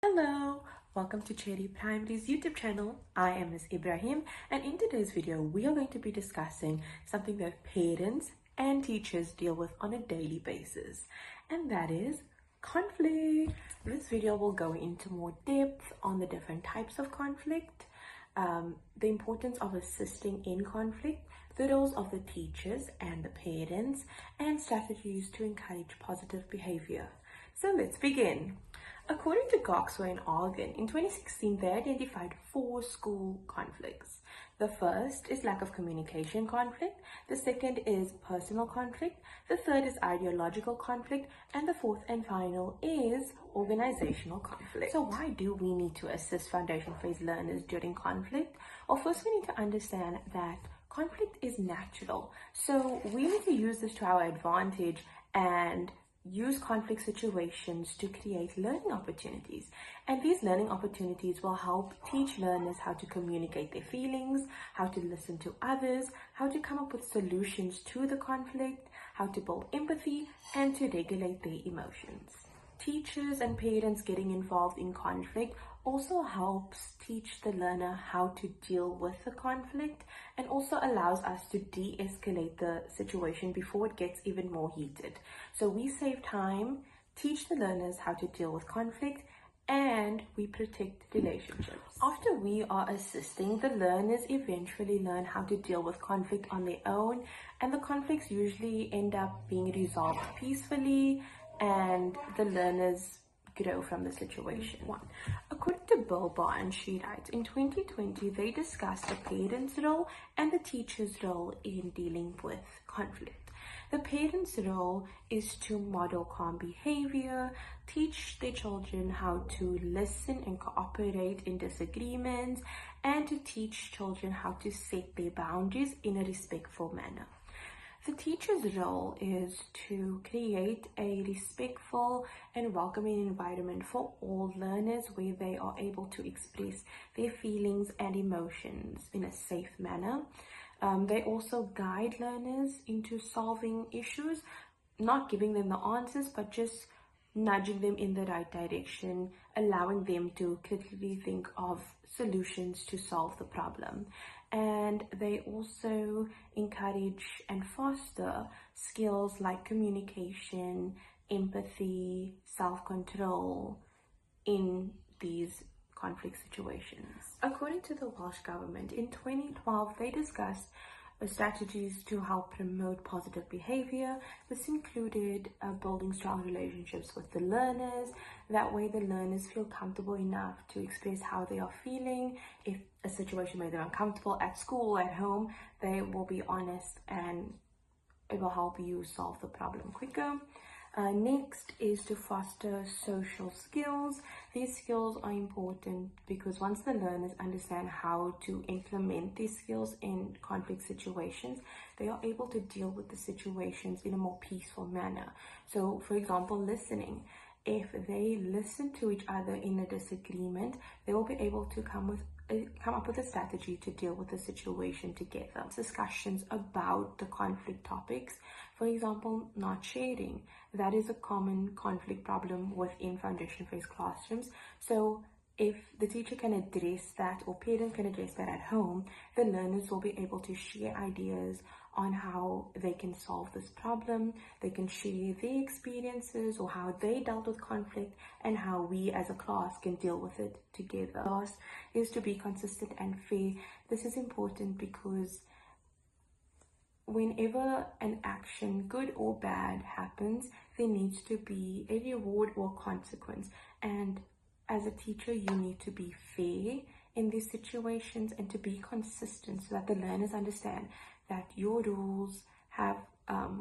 Hello, welcome to Cherry Primary's YouTube channel. I am Ms Ebrahim, and in today's video we are going to be discussing something that parents and teachers deal with on a daily basis, and that is conflict. This video will go into more depth on the different types of conflict, the importance of assisting in conflict, the roles of the teachers and the parents, and strategies to encourage positive behavior. So let's begin. According to Coxwell and Argan, in 2016, they identified 4 school conflicts. The first is lack of communication conflict, the second is personal conflict, the third is ideological conflict, and the fourth and final is organizational conflict. So why do we need to assist foundation phase learners during conflict? Well, first we need to understand that conflict is natural. So we need to use this to our advantage and use conflict situations to create learning opportunities. And these learning opportunities will help teach learners how to communicate their feelings, how to listen to others, how to come up with solutions to the conflict, how to build empathy, and to regulate their emotions. Teachers and parents getting involved in conflict also helps teach the learner how to deal with the conflict and also allows us to de-escalate the situation before it gets even more heated. So we save time, teach the learners how to deal with conflict, and we protect relationships. After we are assisting, the learners eventually learn how to deal with conflict on their own, and the conflicts usually end up being resolved peacefully and the learners grow from the situation. According to Bill Barnes, she writes, in 2020, they discussed the parent's role and the teacher's role in dealing with conflict. The parent's role is to model calm behavior, teach their children how to listen and cooperate in disagreements, and to teach children how to set their boundaries in a respectful manner. The teacher's role is to create a respectful and welcoming environment for all learners where they are able to express their feelings and emotions in a safe manner. They also guide learners into solving issues, not giving them the answers, but just nudging them in the right direction, allowing them to critically think of solutions to solve the problem. And they also encourage and foster skills like communication, empathy, self-control in these conflict situations. According to the Welsh Government, in 2012, they discussed strategies to help promote positive behavior. This included building strong relationships with the learners. That way the learners feel comfortable enough to express how they are feeling. If a situation made them uncomfortable at school, at home, they will be honest and it will help you solve the problem quicker. Next is to foster social skills. These skills are important because once the learners understand how to implement these skills in conflict situations, they are able to deal with the situations in a more peaceful manner. So, for example, listening. If they listen to each other in a disagreement, they will be able to come up with a strategy to deal with the situation together. Discussions about the conflict topics, for example, not sharing. That is a common conflict problem within foundation phase classrooms. So if the teacher can address that or parents can address that at home, the learners will be able to share ideas on how they can solve this problem. They can share their experiences or how they dealt with conflict and how we as a class can deal with it together. Last is to be consistent and fair. This is important because whenever an action, good or bad, happens, there needs to be a reward or consequence. And as a teacher, you need to be fair in these situations and to be consistent so that the learners understand that your rules have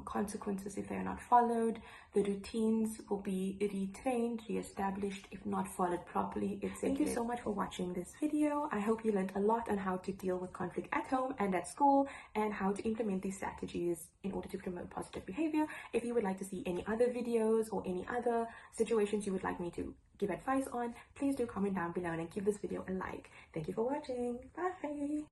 consequences if they are not followed. The routines will be retrained, re-established if not followed properly, etc. Thank you so much for watching this video. I hope you learned a lot on how to deal with conflict at home and at school and how to implement these strategies in order to promote positive behavior. If you would like to see any other videos or any other situations you would like me to give advice on, please do comment down below and give this video a like. Thank you for watching. Bye.